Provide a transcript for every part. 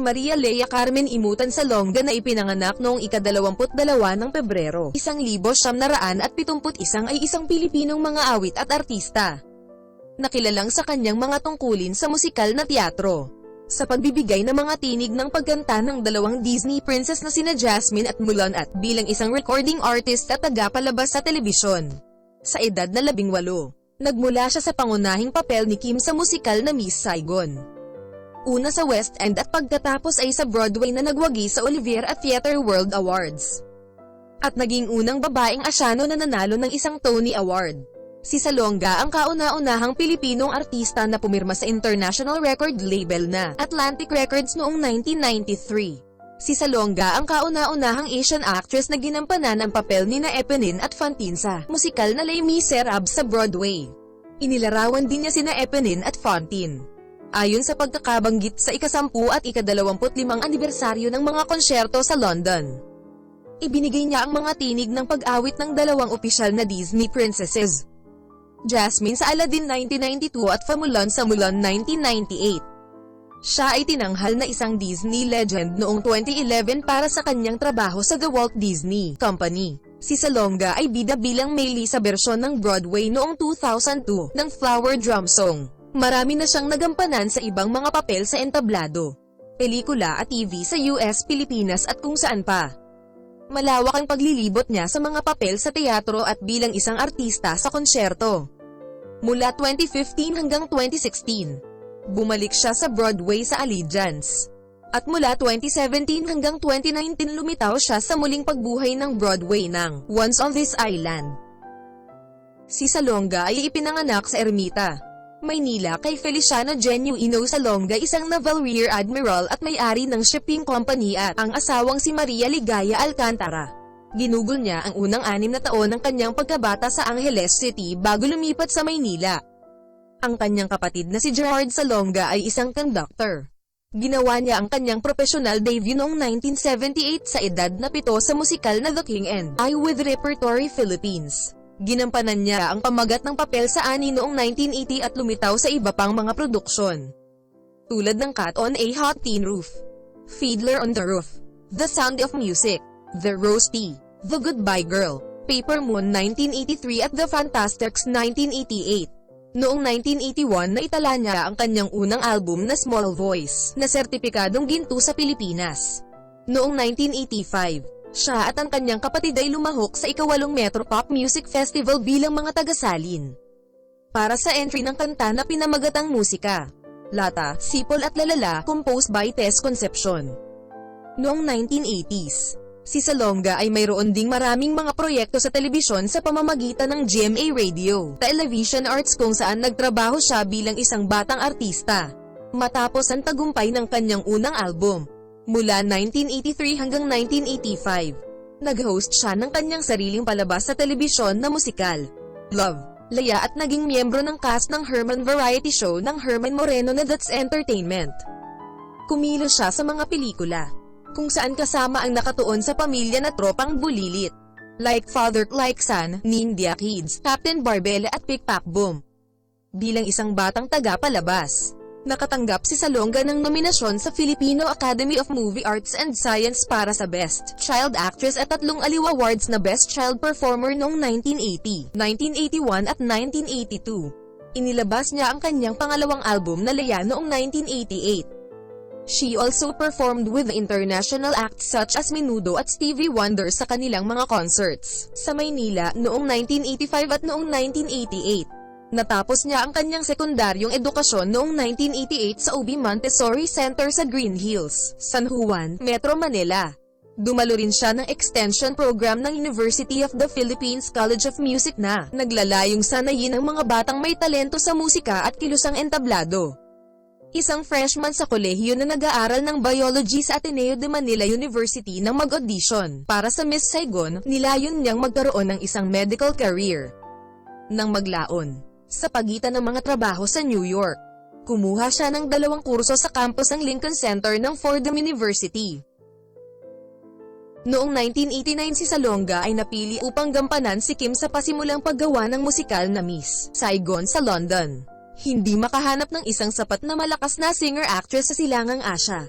Maria Lea Carmen Imutan Salonga na ipinanganak noong ika-22 ng Pebrero, 1971 ay isang Pilipinong mga awit at artista. Nakilalang sa kanyang mga tungkulin sa musikal na teatro, sa pagbibigay ng mga tinig ng pagganta ng dalawang Disney princess na sina Jasmine at Mulan at bilang isang recording artist at tagapalabas sa telebisyon. Sa edad na 18, nagmula siya sa pangunahing papel ni Kim sa musikal na Miss Saigon. Una sa West End at pagkatapos ay sa Broadway na nagwagi sa Olivier at Theatre World Awards. At naging unang babaeng Asyano na nanalo ng isang Tony Award. Si Salonga ang kauna-unahang Pilipinong artista na pumirma sa international record label na Atlantic Records noong 1993. Si Salonga ang kauna-unahang Asian actress na ginampanan ang papel ni na Eponine at Fantine sa musikal na Les Miserables sa Broadway. Inilarawan din niya sina Eponine at Fantine. Ayon sa pagkakabanggit sa ika-10 at ika-25 anibersaryo ng mga konsyerto sa London, ibinigay niya ang mga tinig ng pag-awit ng dalawang opisyal na Disney princesses, Jasmine sa Aladdin 1992 at Mulan sa Mulan 1998. Siya ay tinanghal na isang Disney legend noong 2011 para sa kanyang trabaho sa The Walt Disney Company. Si Salonga ay bida bilang Meili sa bersyon ng Broadway noong 2002 ng Flower Drum Song. Marami na siyang nagampanan sa ibang mga papel sa entablado, pelikula at TV sa US, Pilipinas at kung saan pa. Malawak ang paglilibot niya sa mga papel sa teatro at bilang isang artista sa konsyerto. Mula 2015 hanggang 2016, bumalik siya sa Broadway sa Allegiance. At mula 2017 hanggang 2019 lumitaw siya sa muling pagbuhay ng Broadway ng Once on This Island. Si Salonga ay ipinanganak sa Ermita, Maynila kay Feliciano Genuino Salonga, isang naval rear admiral at may-ari ng shipping company at ang asawang si Maria Ligaya Alcantara. Ginugol niya ang unang 6 na taon ng kanyang pagkabata sa Angeles City bago lumipat sa Maynila. Ang kanyang kapatid na si Gerard Salonga ay isang conductor. Ginawa niya ang kanyang professional debut noong 1978 sa edad na 7 sa musikal na The King and I with Repertory Philippines. Ginampanan niya ang pamagat ng papel sa Annie noong 1980 at lumitaw sa iba pang mga produksyon, tulad ng Cat on a Hot Tin Roof, Fiddler on the Roof, The Sound of Music, The Roastie, The Goodbye Girl, Paper Moon 1983 at The Fantastics 1988. Noong 1981 naitala niya ang kanyang unang album na Small Voice, na sertipikadong ginto sa Pilipinas. Noong 1985, siya at ang kanyang kapatid ay lumahok sa ika-8 Metro Pop Music Festival bilang mga tagasalin. Para sa entry ng kanta na pinamagatang musika, Lata, Sipol at Lalala, composed by Tess Concepcion. Noong 1980s, si Salonga ay mayroon ding maraming mga proyekto sa telebisyon sa pamamagitan ng GMA Radio, Television Arts kung saan nagtrabaho siya bilang isang batang artista. Matapos ang tagumpay ng kanyang unang album, mula 1983 hanggang 1985, nag-host siya ng kanyang sariling palabas sa telebisyon na musikal, Love, Laya at naging miyembro ng cast ng Herman Variety Show ng Herman Moreno na That's Entertainment. Kumilos siya sa mga pelikula, kung saan kasama ang nakatuon sa pamilya na tropang bulilit, like Father Like Son, Nindia Kids, Captain Barbella at Pick-Pack Boom. Bilang isang batang tagapalabas, nakatanggap si Salonga ng nominasyon sa Filipino Academy of Movie Arts and Science para sa Best Child Actress at 3 Aliw Awards na Best Child Performer noong 1980, 1981 at 1982. Inilabas niya ang kanyang pangalawang album na Laya noong 1988. She also performed with international acts such as Menudo at Stevie Wonder sa kanilang mga concerts sa Maynila noong 1985 at noong 1988. Natapos niya ang kanyang sekundaryong edukasyon noong 1988 sa UB Montessori Center sa Green Hills, San Juan, Metro Manila. Dumalo rin siya ng extension program ng University of the Philippines College of Music na naglalayong sanayin ang mga batang may talento sa musika at kilusang entablado. Isang freshman sa kolehiyo na nag-aaral ng biology sa Ateneo de Manila University nang mag-audition para sa Miss Saigon, nilayon niyang magkaroon ng isang medical career. Nang maglaon sa pagitan ng mga trabaho sa New York, kumuha siya ng 2 kurso sa campus ng Lincoln Center ng Fordham University. Noong 1989 si Salonga ay napili upang gampanan si Kim sa pasimulang paggawa ng musikal na Miss Saigon sa London. Hindi makahanap ng isang sapat na malakas na singer-actress sa Silangang Asya.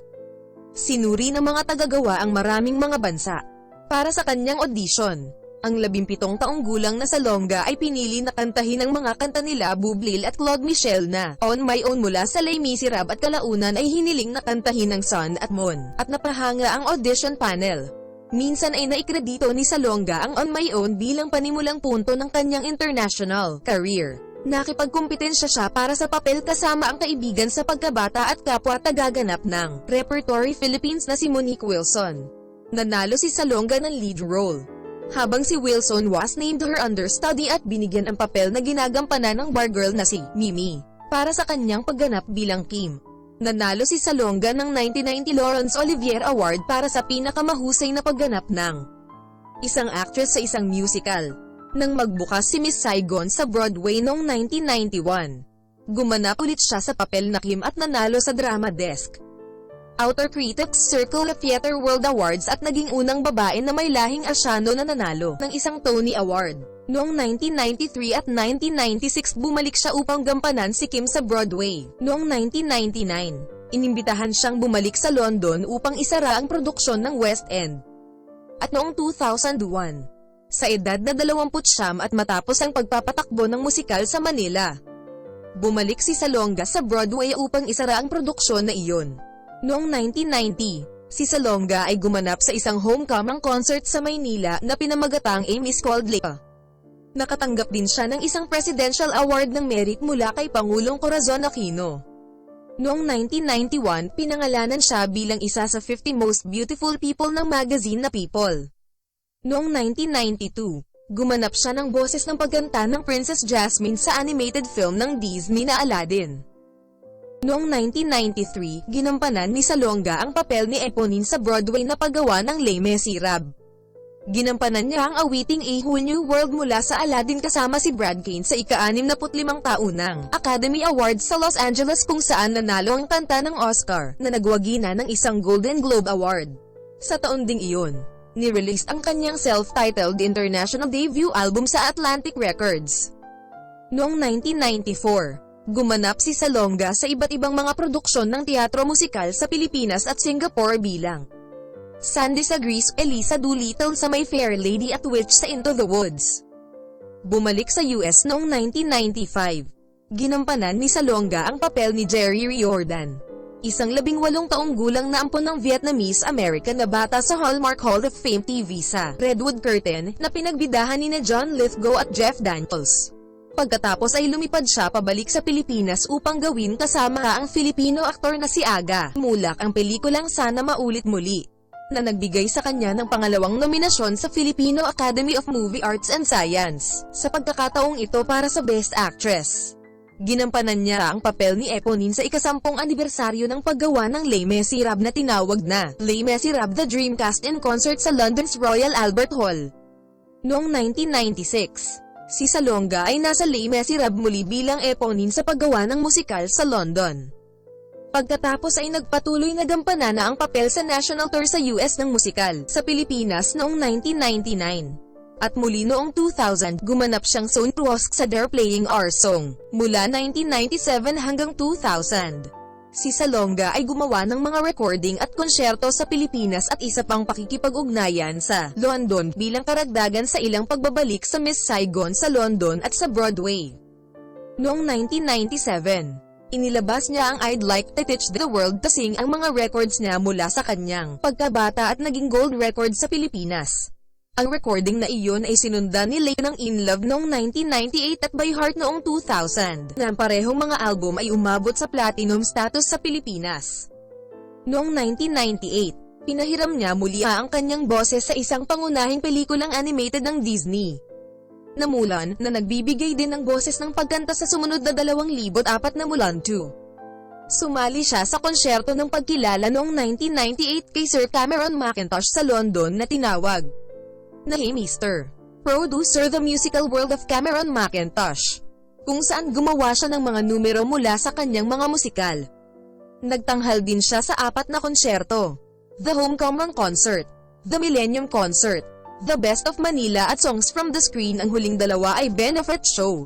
Sinuri ng mga tagagawa ang maraming mga bansa para sa kanyang audition. Ang 17 taong gulang na Salonga ay pinili na kantahin ang mga kanta nila Bublil at Claude Michel na On My Own mula sa Les Miserables at kalaunan ay hiniling na kantahin ng Sun at Moon at napahanga ang audition panel. Minsan ay naikredito ni Salonga ang On My Own bilang panimulang punto ng kanyang international career. Nakipagkumpetensya siya para sa papel kasama ang kaibigan sa pagkabata at kapwa tagaganap ng Repertory Philippines na si Monique Wilson. Nanalo si Salonga ng lead role, habang si Wilson was named her understudy at binigyan ang papel na ginagampanan ng bar girl na si Mimi para sa kanyang pagganap bilang Kim. Nanalo si Salonga ng 1990 Laurence Olivier Award para sa pinakamahusay na pagganap ng isang actress sa isang musical nang magbukas si Miss Saigon sa Broadway noong 1991. Gumanap ulit siya sa papel na Kim at nanalo sa Drama Desk Outer Critics Circle of Theatre World Awards at naging unang babae na may lahing Asyano na nanalo ng isang Tony Award. Noong 1993 at 1996 bumalik siya upang gampanan si Kim sa Broadway. Noong 1999, inimbitahan siyang bumalik sa London upang isara ang produksyon ng West End. At noong 2001, sa edad na 29 at matapos ang pagpapatakbo ng musikal sa Manila, bumalik si Salonga sa Broadway upang isara ang produksyon na iyon. Noong 1990, si Salonga ay gumanap sa isang homecoming concert sa Maynila na pinamagatang A Miss Called Leia. Nakatanggap din siya ng isang Presidential Award ng Merit mula kay Pangulong Corazon Aquino. Noong 1991, pinangalanan siya bilang isa sa 50 Most Beautiful People ng magazine na People. Noong 1992, gumanap siya ng boses ng pagganta ng Princess Jasmine sa animated film ng Disney na Aladdin. Noong 1993, ginampanan ni Salonga ang papel ni Eponine sa Broadway na paggawa ng Les Miserables. Ginampanan niya ang awiting A Whole New World mula sa Aladdin kasama si Brad Kane sa ika-65 taunang Academy Awards sa Los Angeles kung saan nanalo ang kanta ng Oscar na nagwagi na ng isang Golden Globe Award. Sa taon ding iyon, ni-release ang kanyang self-titled international debut album sa Atlantic Records. Noong 1994, gumanap si Salonga sa iba't ibang mga produksyon ng teatro musikal sa Pilipinas at Singapore bilang Sandy sa Grease, Elisa Doolittle sa My Fair Lady at Witch sa Into the Woods. Bumalik sa US noong 1995. Ginampanan ni Salonga ang papel ni Jerry Riordan, isang 18 taong gulang na ampon ng Vietnamese American na bata sa Hallmark Hall of Fame TV sa Redwood Curtain na pinagbidahan ni John Lithgow at Jeff Daniels. Pagkatapos ay lumipad siya pabalik sa Pilipinas upang gawin kasama ang Filipino aktor na si Aga Mulak ang pelikulang Sana Maulit Muli, na nagbigay sa kanya ng pangalawang nominasyon sa Filipino Academy of Movie Arts and Science, sa pagkakataong ito para sa Best Actress. Ginampanan niya ang papel ni Eponine sa ika-10 anibersaryo ng paggawa ng Les Miserables na tinawag na Les Miserables The Dreamcast in Concert sa London's Royal Albert Hall. Noong 1996, si Salonga ay nasa Les Miserables muli bilang Eponine sa paggawa ng musikal sa London. Pagkatapos ay nagpatuloy na gampanan na ang papel sa national tour sa US ng musikal sa Pilipinas noong 1999. At muli noong 2000, gumanap siyang Sound Rosk sa They're Playing Our Song. Mula 1997 hanggang 2000, si Salonga ay gumawa ng mga recording at konsyerto sa Pilipinas at isa pang pakikipag-ugnayan sa London bilang karagdagan sa ilang pagbabalik sa Miss Saigon sa London at sa Broadway. Noong 1997, inilabas niya ang I'd Like to Teach the World to Sing ang mga records niya mula sa kanyang pagkabata at naging gold record sa Pilipinas. Ang recording na iyon ay sinundan ni Lay ng In Love noong 1998 at By Heart noong 2000, na ang parehong mga album ay umabot sa platinum status sa Pilipinas. Noong 1998, pinahiram niya muli ang kanyang boses sa isang pangunahing pelikulang animated ng Disney na Mulan, na nagbibigay din ng boses ng pagkanta sa sumunod na 2004 na Mulan 2. Sumali siya sa konsyerto ng pagkilala noong 1998 kay Sir Cameron Mackintosh sa London na tinawag na Hey Mr. Producer The Musical World of Cameron Mackintosh, kung saan gumawa siya ng mga numero mula sa kanyang mga musikal. Nagtanghal din siya sa 4 na konsyerto: The Homecoming Concert, The Millennium Concert, The Best of Manila at Songs from the Screen. Ang huling dalawa ay benefit show.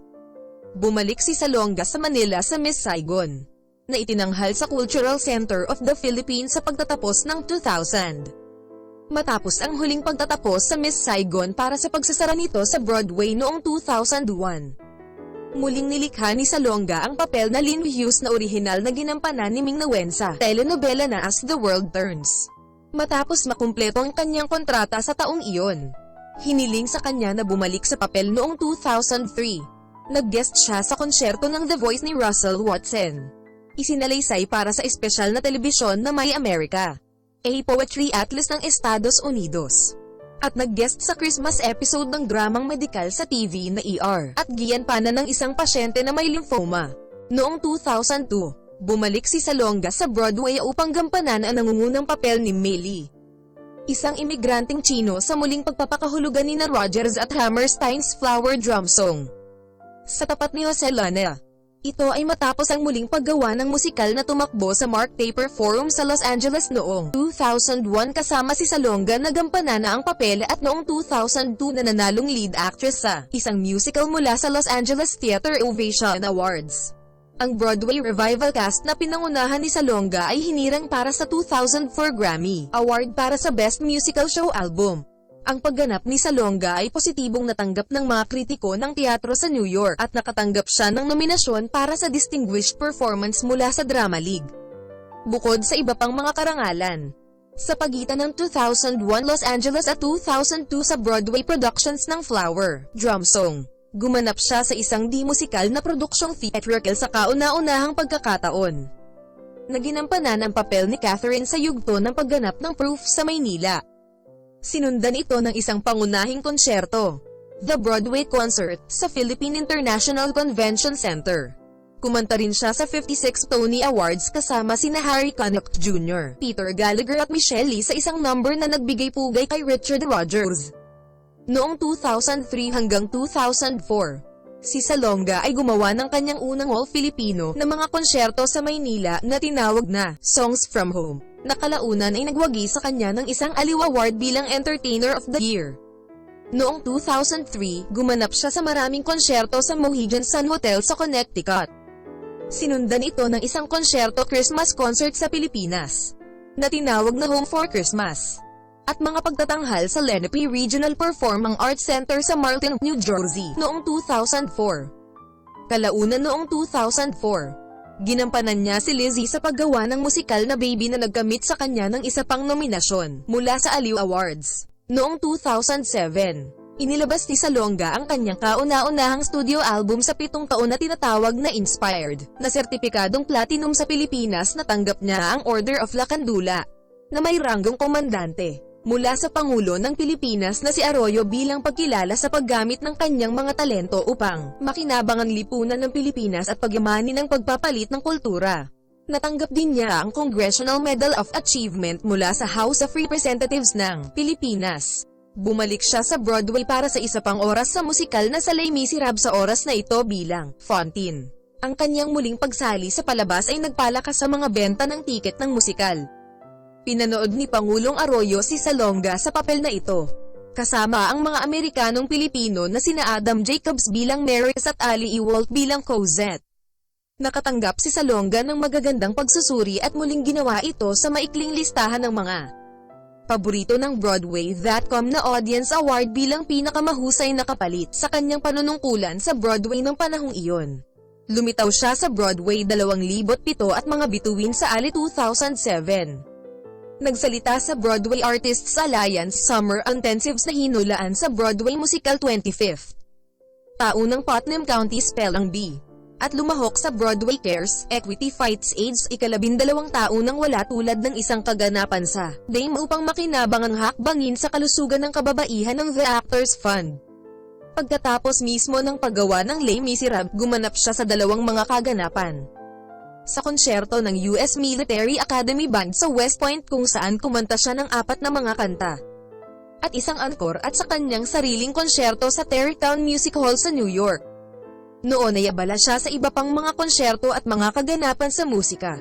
Bumalik si Salonga sa Manila sa Miss Saigon. na itinanghal sa Cultural Center of the Philippines sa pagtatapos ng 2000. Matapos ang huling pagtatapos sa Miss Saigon para sa pagsasara nito sa Broadway noong 2001. Muling nilikha ni Salonga ang papel na Lin Hughes na orihinal na ginampanan ni Ming Nguyen sa telenovela na As the World Turns. Matapos makumpleto ang kanyang kontrata sa taong iyon, hiniling sa kanya na bumalik sa papel noong 2003. Nag-guest siya sa konsyerto ng The Voice ni Russell Watson. Isinalaysay para sa espesyal na telebisyon na My America, a Poetry Atlas ng Estados Unidos. At nag-guest sa Christmas episode ng dramang medikal sa TV na ER, at giyanpanan ng isang pasyente na may lymphoma. Noong 2002, bumalik si Salonga sa Broadway upang gampanan ang nangungunang papel ni Millie, isang imigranteng Chino sa muling pagpapakahulugan ni Rodgers at Hammerstein's Flower Drum Song, sa tapat ni Jose Lana. Ito ay matapos ang muling paggawa ng musikal na tumakbo sa Mark Taper Forum sa Los Angeles noong 2001 kasama si Salonga na gampanan na ang papel at noong 2002 na nanalong lead actress sa isang musical mula sa Los Angeles Theater Ovation Awards. Ang Broadway revival cast na pinangunahan ni Salonga ay hinirang para sa 2004 Grammy Award para sa Best Musical Show Album. Ang pagganap ni Salonga ay positibong natanggap ng mga kritiko ng teatro sa New York at nakatanggap siya ng nominasyon para sa Distinguished Performance mula sa Drama League. Bukod sa iba pang mga karangalan, sa pagitan ng 2001 Los Angeles at 2002 sa Broadway productions ng Flower Drum Song, gumanap siya sa isang di-musikal na produksyong theatrical sa kauna-unahang pagkakataon. Naginampanan ang papel ni Catherine sa yugto ng pagganap ng Proof sa Maynila. Sinundan ito ng isang pangunahing konsyerto, The Broadway Concert, sa Philippine International Convention Center. Kumanta rin siya sa 56 Tony Awards kasama sina Harry Connick Jr., Peter Gallagher at Michelle Lee sa isang number na nagbigay pugay kay Richard Rodgers. Noong 2003 hanggang 2004, si Salonga ay gumawa ng kanyang unang all-Filipino na mga konsyerto sa Maynila na tinawag na Songs from Home, na kalaunan ay nagwagi sa kanya ng isang Aliw Award bilang Entertainer of the Year. Noong 2003, gumanap siya sa maraming konsyerto sa Mohegan Sun Hotel sa Connecticut. Sinundan ito ng isang konsyerto Christmas concert sa Pilipinas, na tinawag na Home for Christmas, at mga pagtatanghal sa Lenape Regional Performing Arts Center sa Marlton, New Jersey, noong 2004. Kalaunan noong 2004, ginampanan niya si Lizzie sa paggawa ng musikal na Baby na nagkamit sa kanya ng isa pang nominasyon mula sa Aliw Awards. Noong 2007, inilabas ni Salonga ang kanyang kauna-unahang studio album sa 7 taon na tinatawag na Inspired, na sertipikadong platinum sa Pilipinas. Natanggap niya ang Order of La Candula, na may ranggong komandante, mula sa Pangulo ng Pilipinas na si Arroyo bilang pagkilala sa paggamit ng kanyang mga talento upang makinabang ang lipunan ng Pilipinas at pagyamanin ang pagpapalit ng kultura. Natanggap din niya ang Congressional Medal of Achievement mula sa House of Representatives ng Pilipinas. Bumalik siya sa Broadway para sa isa pang oras sa musikal na sa Les Miserables sa oras na ito bilang Fantine. Ang kanyang muling pagsali sa palabas ay nagpalakas sa mga benta ng tiket ng musikal. Pinanood ni Pangulong Arroyo si Salonga sa papel na ito, kasama ang mga Amerikanong Pilipino na sina Adam Jacobs bilang Maris at Ali Ewoldt bilang Cosette. Nakatanggap si Salonga ng magagandang pagsusuri at muling ginawa ito sa maikling listahan ng mga paborito ng Broadway.com na Audience Award bilang pinakamahusay na kapalit sa kanyang panunungkulan sa Broadway ng panahong iyon. Lumitaw siya sa Broadway 2007 at mga bituin sa Ali 2007. Nagsalita sa Broadway Artists Alliance Summer Intensives na hinulaan sa Broadway Musical 25th taon ng Putnam County Spelling Bee, at lumahok sa Broadway Cares, Equity Fights AIDS ika-12 taon nang wala tulad ng isang kaganapan sa Dame upang makinabang ang hakbangin sa kalusugan ng kababaihan ng The Actors Fund. Pagkatapos mismo ng paggawa ng Les Miserables, gumanap siya sa 2 mga kaganapan. Sa konsyerto ng US Military Academy Band sa West Point kung saan kumanta siya ng 4 na mga kanta, at isang encore at sa kanyang sariling konsyerto sa Tarrytown Music Hall sa New York. Noon ay abala siya sa iba pang mga konsyerto at mga kaganapan sa musika,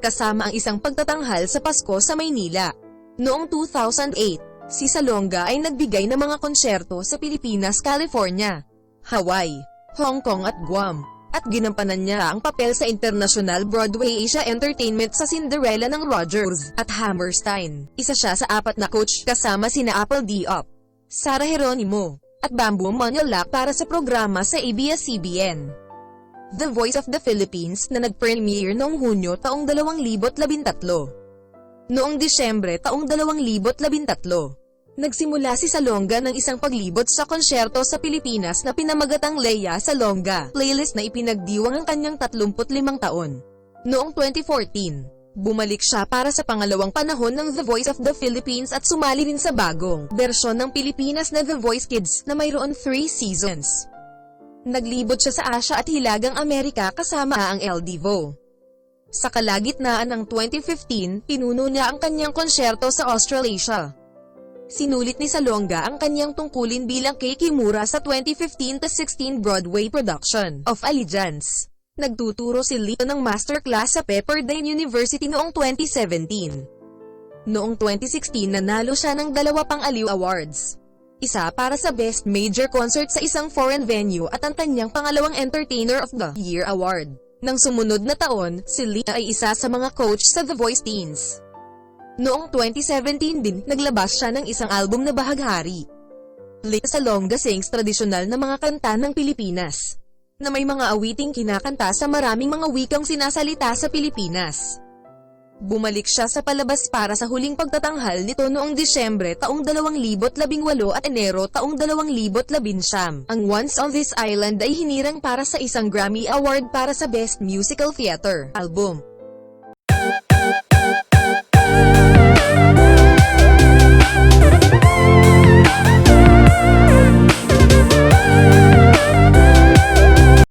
kasama ang isang pagtatanghal sa Pasko sa Maynila. Noong 2008, si Salonga ay nagbigay ng mga konsyerto sa Pilipinas, California, Hawaii, Hong Kong at Guam, at ginampanan niya ang papel sa International Broadway Asia Entertainment sa Cinderella ng Rodgers at Hammerstein. Isa siya sa 4 na coach kasama sina Apple Diop, Sara Geronimo, at Bamboo Monolac para sa programa sa ABS-CBN. The Voice of the Philippines na nag-premiere noong Hunyo taong 2013. Noong Disyembre taong 2013, nagsimula si Salonga ng isang paglibot sa konsyerto sa Pilipinas na pinamagatang Leia Salonga playlist na ipinagdiwang ang kanyang 35 taon. Noong 2014, bumalik siya para sa pangalawang panahon ng The Voice of the Philippines at sumali rin sa bagong bersyon ng Pilipinas na The Voice Kids na mayroon 3 seasons. Naglibot siya sa Asia at Hilagang Amerika kasama ang El Divo. Sa kalagitnaan ng 2015, pinuno niya ang kanyang konsyerto sa Australasia. Sinulit ni Salonga ang kanyang tungkulin bilang Kei Kimura sa 2015-16 Broadway production of Allegiance. Nagtuturo si Lito ng masterclass sa Pepperdine University noong 2017. Noong 2016 nanalo siya ng 2 pang-aliw awards. Isa para sa Best Major Concert sa isang foreign venue at ang kanyang pangalawang Entertainer of the Year award. Nang sumunod na taon, si Lito ay isa sa mga coach sa The Voice Teens. Noong 2017 din, naglabas siya ng isang album na bahaghari. Leia Salonga sings tradisyonal na mga kanta ng Pilipinas, na may mga awiting kinakanta sa maraming mga wikang sinasalita sa Pilipinas. Bumalik siya sa palabas para sa huling pagtatanghal nito noong Disyembre taong 2018 at Enero taong 2019. Ang Once on This Island ay hinirang para sa isang Grammy Award para sa Best Musical Theater Album.